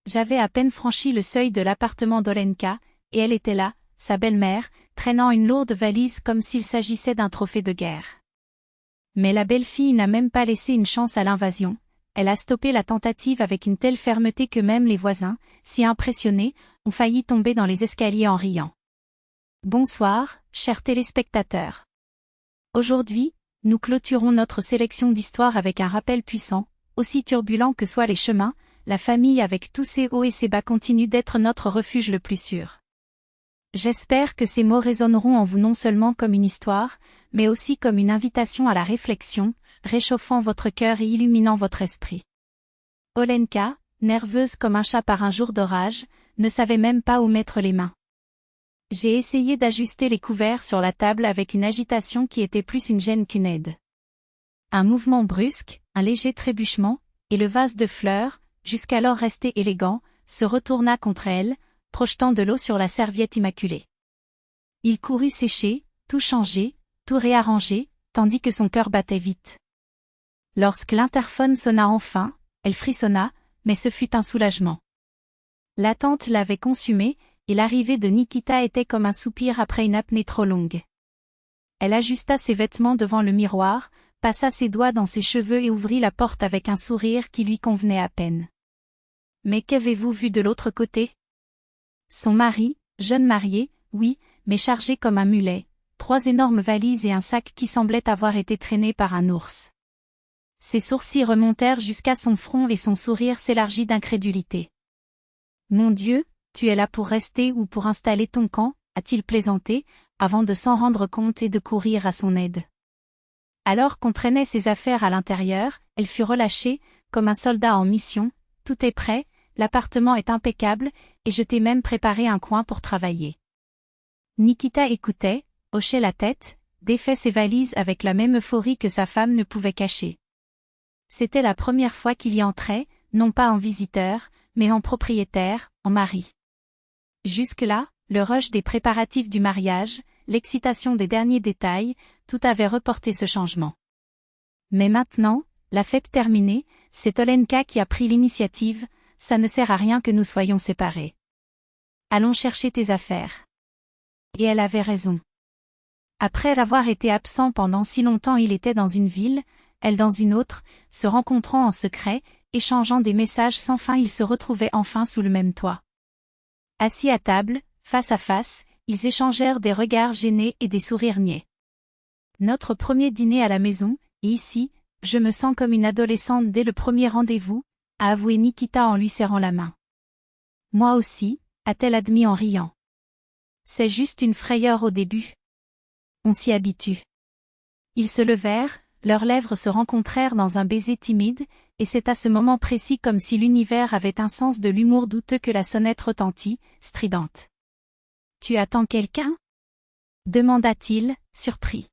J'avais à peine franchi le seuil de l'appartement d'Olenka, et elle était là, sa belle-mère, traînant une lourde valise comme s'il s'agissait d'un trophée de guerre. Mais la belle-fille n'a même pas laissé une chance à l'invasion. Elle a stoppé la tentative avec une telle fermeté que même les voisins, si impressionnés, ont failli tomber dans les escaliers en riant. Bonsoir, chers téléspectateurs. Aujourd'hui, nous clôturons notre sélection d'histoires avec un rappel puissant, aussi turbulent que soient les chemins, la famille avec tous ses hauts et ses bas continue d'être notre refuge le plus sûr. J'espère que ces mots résonneront en vous non seulement comme une histoire, mais aussi comme une invitation à la réflexion, réchauffant votre cœur et illuminant votre esprit. Olenka, nerveuse comme un chat par un jour d'orage, ne savait même pas où mettre les mains. J'ai essayé d'ajuster les couverts sur la table avec une agitation qui était plus une gêne qu'une aide. Un mouvement brusque, un léger trébuchement, et le vase de fleurs, jusqu'alors resté élégant, se retourna contre elle, projetant de l'eau sur la serviette immaculée. Il courut sécher, tout changer, tout réarranger, tandis que son cœur battait vite. Lorsque l'interphone sonna enfin, elle frissonna, mais ce fut un soulagement. L'attente l'avait consumée, et l'arrivée de Nikita était comme un soupir après une apnée trop longue. Elle ajusta ses vêtements devant le miroir, passa ses doigts dans ses cheveux et ouvrit la porte avec un sourire qui lui convenait à peine. Mais qu'avez-vous vu de l'autre côté? Son mari, jeune marié, oui, mais chargé comme un mulet, 3 énormes valises et un sac qui semblait avoir été traîné par un ours. Ses sourcils remontèrent jusqu'à son front et son sourire s'élargit d'incrédulité. Mon Dieu, tu es là pour rester ou pour installer ton camp, a-t-il plaisanté, avant de s'en rendre compte et de courir à son aide. Alors qu'on traînait ses affaires à l'intérieur, elle fut relâchée, comme un soldat en mission, tout est prêt, l'appartement est impeccable, et je t'ai même préparé un coin pour travailler. Nikita écoutait, hochait la tête, défait ses valises avec la même euphorie que sa femme ne pouvait cacher. C'était la première fois qu'il y entrait, non pas en visiteur, mais en propriétaire, en mari. Jusque-là, le rush des préparatifs du mariage, l'excitation des derniers détails, tout avait reporté ce changement. Mais maintenant, la fête terminée, c'est Olenka qui a pris l'initiative, ça ne sert à rien que nous soyons séparés. Allons chercher tes affaires. Et elle avait raison. Après avoir été absent pendant si longtemps, il était dans une ville, elle dans une autre, se rencontrant en secret, échangeant des messages sans fin, ils se retrouvaient enfin sous le même toit. Assis à table, face à face, ils échangèrent des regards gênés et des sourires niais. Notre premier dîner à la maison, et ici, je me sens comme une adolescente dès le premier rendez-vous, a avoué Nikita en lui serrant la main. Moi aussi, a-t-elle admis en riant. C'est juste une frayeur au début. On s'y habitue. Ils se levèrent, leurs lèvres se rencontrèrent dans un baiser timide, et c'est à ce moment précis comme si l'univers avait un sens de l'humour douteux que la sonnette retentit, stridente. « Tu attends quelqu'un » demanda-t-il, surpris.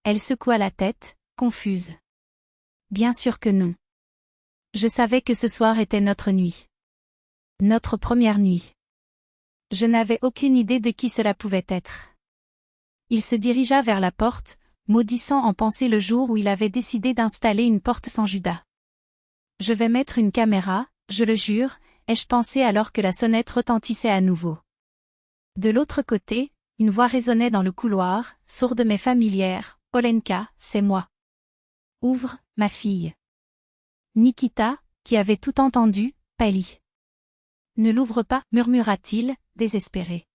Elle secoua la tête, confuse. « Bien sûr que non. Je savais que ce soir était notre nuit. Notre première nuit. Je n'avais aucune idée de qui cela pouvait être. » Il se dirigea vers la porte, maudissant en pensée le jour où il avait décidé d'installer une porte sans Judas. « Je vais mettre une caméra, je le jure », ai-je pensé alors que la sonnette retentissait à nouveau. De l'autre côté, une voix résonnait dans le couloir, sourde mais familière. « Olenka, c'est moi. Ouvre, ma fille. » Nikita, qui avait tout entendu, pâlit. « Ne l'ouvre pas, » murmura-t-il, désespéré.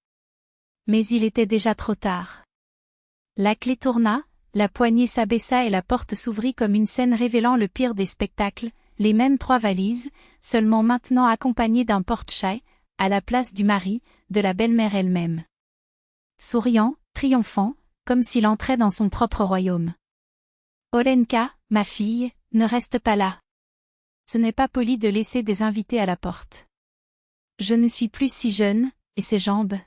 Mais il était déjà trop tard. La clé tourna, la poignée s'abaissa et la porte s'ouvrit comme une scène révélant le pire des spectacles, les mêmes 3 valises, seulement maintenant accompagnées d'un porte-chai, à la place du mari, de la belle-mère elle-même. Souriant, triomphant, comme s'il entrait dans son propre royaume. « Olenka, ma fille, ne reste pas là. Ce n'est pas poli de laisser des invités à la porte. Je ne suis plus si jeune, et ses jambes.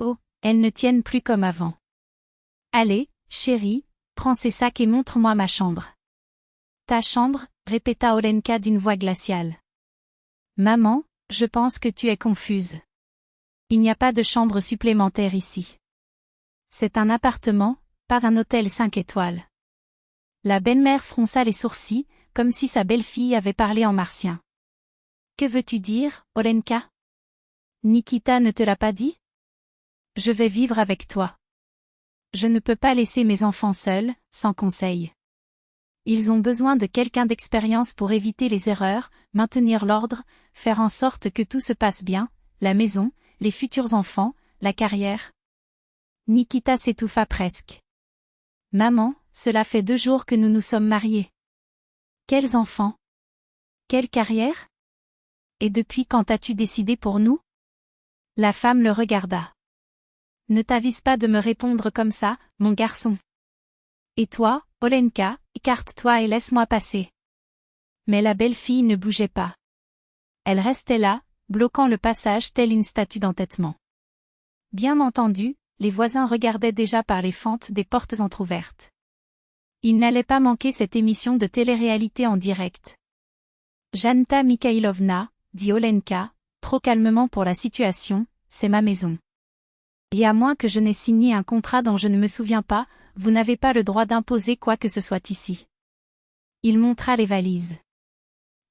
Oh, elles ne tiennent plus comme avant. Allez, chérie, prends ces sacs et montre-moi ma chambre. » Ta chambre, répéta Olenka d'une voix glaciale. Maman, je pense que tu es confuse. Il n'y a pas de chambre supplémentaire ici. C'est un appartement, pas un hôtel 5 étoiles. La belle-mère fronça les sourcils, comme si sa belle-fille avait parlé en martien. Que veux-tu dire, Olenka? Nikita ne te l'a pas dit? Je vais vivre avec toi. Je ne peux pas laisser mes enfants seuls, sans conseil. Ils ont besoin de quelqu'un d'expérience pour éviter les erreurs, maintenir l'ordre, faire en sorte que tout se passe bien, la maison, les futurs enfants, la carrière. Nikita s'étouffa presque. Maman, cela fait 2 jours que nous nous sommes mariés. Quels enfants? Quelle carrière? Et depuis quand as-tu décidé pour nous? La femme le regarda. Ne t'avise pas de me répondre comme ça, mon garçon. Et toi, Olenka, écarte-toi et laisse-moi passer. Mais la belle-fille ne bougeait pas. Elle restait là, bloquant le passage telle une statue d'entêtement. Bien entendu, les voisins regardaient déjà par les fentes des portes entr'ouvertes. Ils n'allaient pas manquer cette émission de télé-réalité en direct. Janeta Mikhailovna, dit Olenka, trop calmement pour la situation, c'est ma maison. Et à moins que je n'ai signé un contrat dont je ne me souviens pas, vous n'avez pas le droit d'imposer quoi que ce soit ici. Il montra les valises.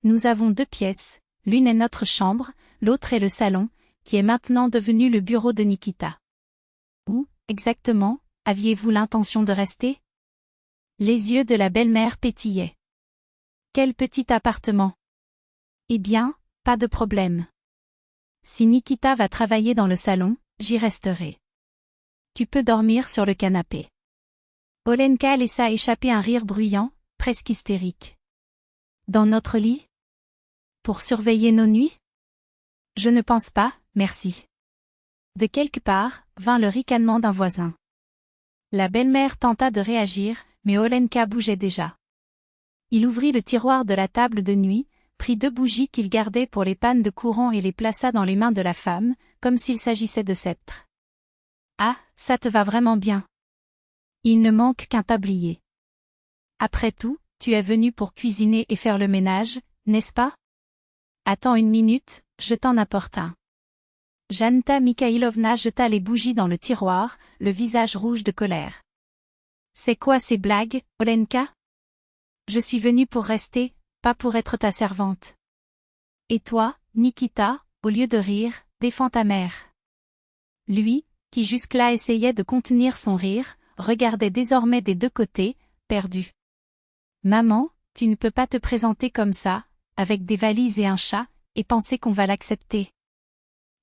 Nous avons 2 pièces, l'une est notre chambre, l'autre est le salon, qui est maintenant devenu le bureau de Nikita. Où, exactement, aviez-vous l'intention de rester? Les yeux de la belle-mère pétillaient. Quel petit appartement! Eh bien, pas de problème. Si Nikita va travailler dans le salon, j'y resterai. Tu peux dormir sur le canapé. Olenka laissa échapper un rire bruyant, presque hystérique. Dans notre lit? Pour surveiller nos nuits? Je ne pense pas, merci. De quelque part, vint le ricanement d'un voisin. La belle-mère tenta de réagir, mais Olenka bougeait déjà. Il ouvrit le tiroir de la table de nuit, prit 2 bougies qu'il gardait pour les pannes de courant et les plaça dans les mains de la femme, comme s'il s'agissait de sceptres. Ah, ça te va vraiment bien. Il ne manque qu'un tablier. Après tout, tu es venu pour cuisiner et faire le ménage, n'est-ce pas? Attends 1 minute, je t'en apporte un. Janeta Mikhailovna jeta les bougies dans le tiroir, le visage rouge de colère. C'est quoi ces blagues, Olenka? Je suis venue pour rester, pas pour être ta servante. Et toi, Nikita, au lieu de rire, défends ta mère. Lui, qui jusque-là essayait de contenir son rire, regardait désormais des 2 côtés, perdu. Maman, tu ne peux pas te présenter comme ça, avec des valises et un chat, et penser qu'on va l'accepter.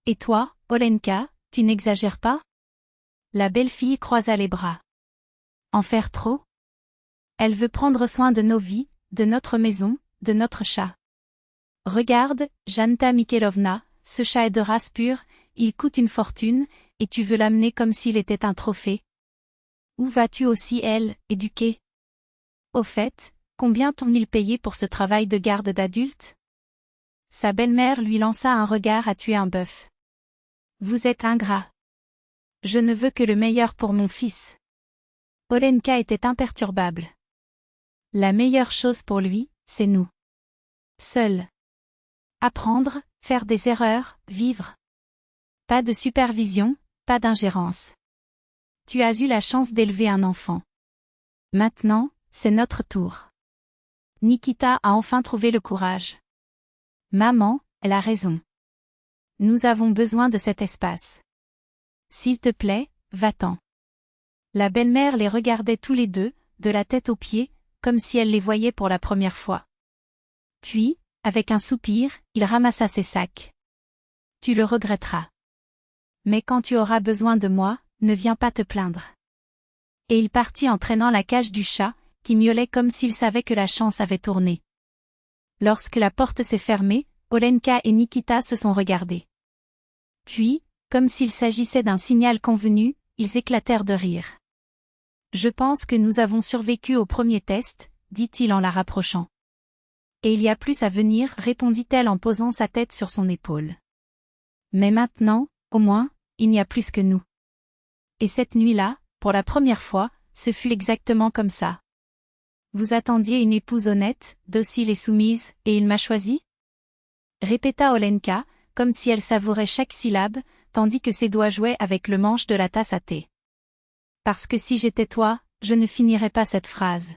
Et toi, Olenka, tu n'exagères pas? La belle-fille croisa les bras. En faire trop? Elle veut prendre soin de nos vies, de notre maison, de notre chat. Regarde, Janeta Mikhailovna, ce chat est de race pure, il coûte une fortune, et tu veux l'amener comme s'il était un trophée. Où vas-tu aussi, elle, éduquer? Au fait, combien t'ont-ils payé pour ce travail de garde d'adulte? Sa belle-mère lui lança un regard à tuer un bœuf. Vous êtes ingrat. Je ne veux que le meilleur pour mon fils. Olenka était imperturbable. La meilleure chose pour lui, c'est nous. Seul. Apprendre, faire des erreurs, vivre. Pas de supervision, pas d'ingérence. Tu as eu la chance d'élever un enfant. Maintenant, c'est notre tour. Nikita a enfin trouvé le courage. Maman, elle a raison. Nous avons besoin de cet espace. S'il te plaît, va-t'en. La belle-mère les regardait tous les 2, de la tête aux pieds, comme si elle les voyait pour la première fois. Puis, avec un soupir, il ramassa ses sacs. Tu le regretteras. Mais quand tu auras besoin de moi, ne viens pas te plaindre. Et il partit en traînant la cage du chat, qui miaulait comme s'il savait que la chance avait tourné. Lorsque la porte s'est fermée, Olenka et Nikita se sont regardés. Puis, comme s'il s'agissait d'un signal convenu, ils éclatèrent de rire. Je pense que nous avons survécu au premier test, dit-il en la rapprochant. Et il y a plus à venir, répondit-elle en posant sa tête sur son épaule. Mais maintenant, au moins, il n'y a plus que nous. Et cette nuit-là, pour la première fois, ce fut exactement comme ça. Vous attendiez une épouse honnête, docile et soumise, et il m'a choisi? Répéta Olenka, comme si elle savourait chaque syllabe, tandis que ses doigts jouaient avec le manche de la tasse à thé. Parce que si j'étais toi, je ne finirais pas cette phrase.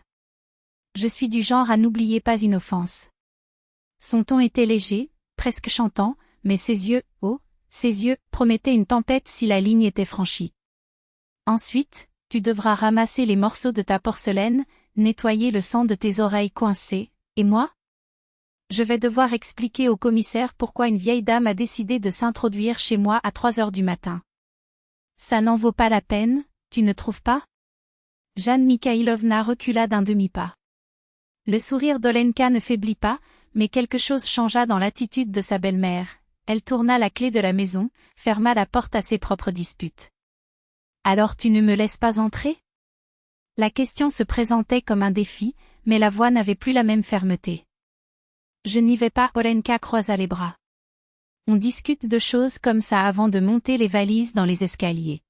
Je suis du genre à n'oublier pas une offense. Son ton était léger, presque chantant, mais ses yeux, oh, ses yeux, promettaient une tempête si la ligne était franchie. Ensuite, tu devras ramasser les morceaux de ta porcelaine, nettoyer le sang de tes oreilles coincées, et moi? Je vais devoir expliquer au commissaire pourquoi une vieille dame a décidé de s'introduire chez moi à 3 heures du matin. Ça n'en vaut pas la peine, tu ne trouves pas? Jeanne Mikhailovna recula d'un demi-pas. Le sourire d'Olenka ne faiblit pas, mais quelque chose changea dans l'attitude de sa belle-mère. Elle tourna la clé de la maison, ferma la porte à ses propres disputes. Alors tu ne me laisses pas entrer? La question se présentait comme un défi, mais la voix n'avait plus la même fermeté. Je n'y vais pas, Olenka croisa les bras. On discute de choses comme ça avant de monter les valises dans les escaliers.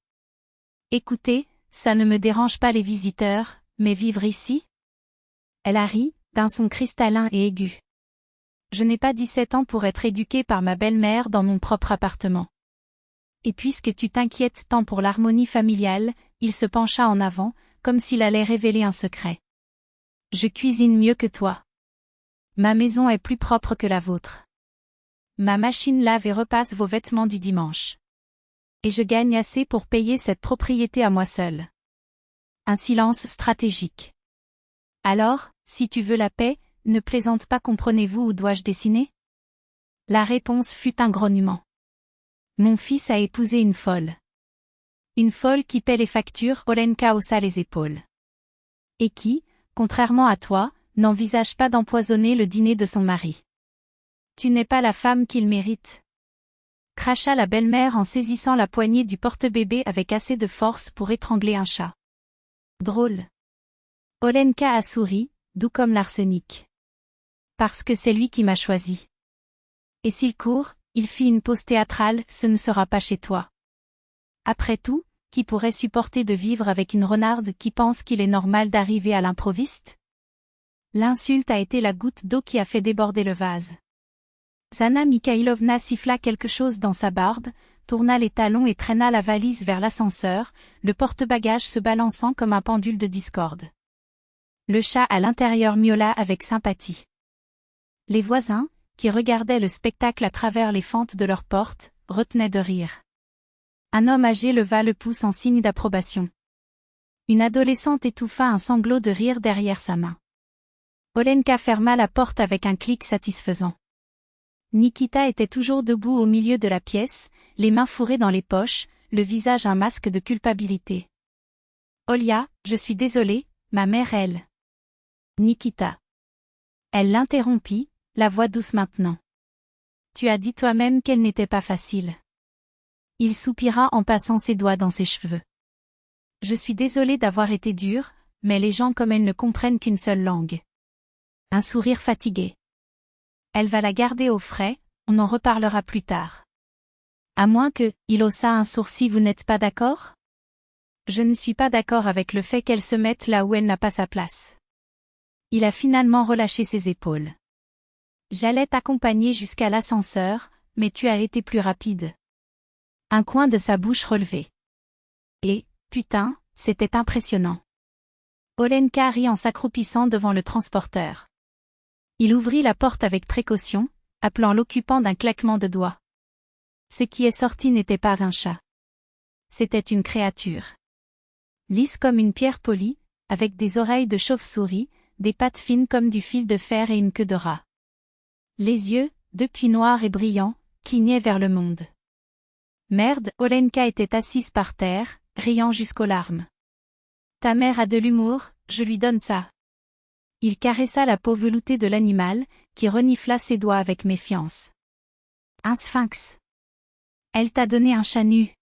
Écoutez, ça ne me dérange pas les visiteurs, mais vivre ici? Elle a ri, d'un son cristallin et aigu. Je n'ai pas 17 ans pour être éduquée par ma belle-mère dans mon propre appartement. Et puisque tu t'inquiètes tant pour l'harmonie familiale, il se pencha en avant, comme s'il allait révéler un secret. Je cuisine mieux que toi. Ma maison est plus propre que la vôtre. Ma machine lave et repasse vos vêtements du dimanche. Et je gagne assez pour payer cette propriété à moi seule. Un silence stratégique. Alors, si tu veux la paix, ne plaisante pas, comprenez-vous, où dois-je dessiner? La réponse fut un grognement. Mon fils a épousé une folle. Une folle qui paie les factures, Olenka haussa les épaules. Et qui, contrairement à toi, n'envisage pas d'empoisonner le dîner de son mari. Tu n'es pas la femme qu'il mérite. Cracha la belle-mère en saisissant la poignée du porte-bébé avec assez de force pour étrangler un chat. Drôle. Olenka a souri, doux comme l'arsenic. Parce que c'est lui qui m'a choisi. Et s'il court, il fit une pause théâtrale, ce ne sera pas chez toi. Après tout, qui pourrait supporter de vivre avec une renarde qui pense qu'il est normal d'arriver à l'improviste? L'insulte a été la goutte d'eau qui a fait déborder le vase. Zana Mikhailovna siffla quelque chose dans sa barbe, tourna les talons et traîna la valise vers l'ascenseur, le porte-bagages se balançant comme un pendule de discorde. Le chat à l'intérieur miaula avec sympathie. Les voisins, qui regardaient le spectacle à travers les fentes de leur porte, retenaient de rire. Un homme âgé leva le pouce en signe d'approbation. Une adolescente étouffa un sanglot de rire derrière sa main. Olenka ferma la porte avec un clic satisfaisant. Nikita était toujours debout au milieu de la pièce, les mains fourrées dans les poches, le visage un masque de culpabilité. Olia, je suis désolée, ma mère elle. Nikita. Elle l'interrompit, la voix douce maintenant. Tu as dit toi-même qu'elle n'était pas facile. Il soupira en passant ses doigts dans ses cheveux. Je suis désolée d'avoir été dure, mais les gens comme elle ne comprennent qu'une seule langue. Un sourire fatigué. Elle va la garder au frais, on en reparlera plus tard. À moins que, il haussa un sourcil, vous n'êtes pas d'accord? Je ne suis pas d'accord avec le fait qu'elle se mette là où elle n'a pas sa place. Il a finalement relâché ses épaules. J'allais t'accompagner jusqu'à l'ascenseur, mais tu as été plus rapide. Un coin de sa bouche relevé. Et, putain, c'était impressionnant. Olenka rit en s'accroupissant devant le transporteur. Il ouvrit la porte avec précaution, appelant l'occupant d'un claquement de doigts. Ce qui est sorti n'était pas un chat. C'était une créature. Lisse comme une pierre polie, avec des oreilles de chauve-souris, des pattes fines comme du fil de fer et une queue de rat. Les yeux, depuis noirs et brillants, clignaient vers le monde. Merde, Olenka était assise par terre, riant jusqu'aux larmes. Ta mère a de l'humour, je lui donne ça. Il caressa la peau veloutée de l'animal, qui renifla ses doigts avec méfiance. Un sphinx. Elle t'a donné un chat nu.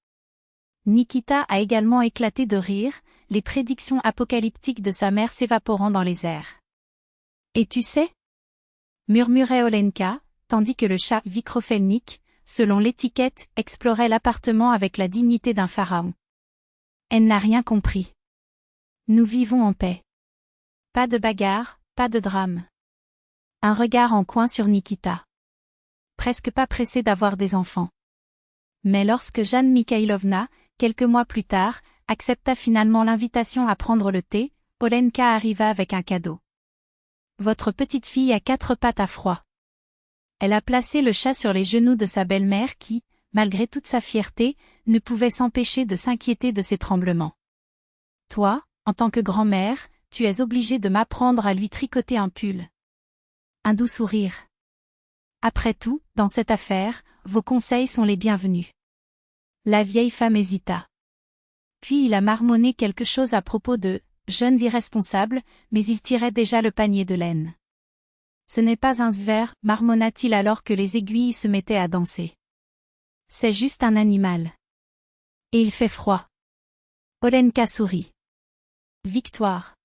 Nikita a également éclaté de rire, les prédictions apocalyptiques de sa mère s'évaporant dans les airs. Et tu sais? Murmurait Olenka, tandis que le chat Vikrofelnik, selon l'étiquette, explorait l'appartement avec la dignité d'un pharaon. Elle n'a rien compris. Nous vivons en paix. Pas de bagarre, pas de drame. Un regard en coin sur Nikita. Presque pas pressé d'avoir des enfants. Mais lorsque Jeanne Mikhailovna, quelques mois plus tard, accepta finalement l'invitation à prendre le thé, Olenka arriva avec un cadeau. Votre petite fille a 4 pattes à froid. Elle a placé le chat sur les genoux de sa belle-mère qui, malgré toute sa fierté, ne pouvait s'empêcher de s'inquiéter de ses tremblements. Toi, en tant que grand-mère, tu es obligée de m'apprendre à lui tricoter un pull. Un doux sourire. Après tout, dans cette affaire, vos conseils sont les bienvenus. La vieille femme hésita. Puis il a marmonné quelque chose à propos de « jeunes irresponsables », mais il tirait déjà le panier de laine. Ce n'est pas un sver, marmonna-t-il alors que les aiguilles se mettaient à danser. C'est juste un animal. Et il fait froid. Olenka sourit. Victoire.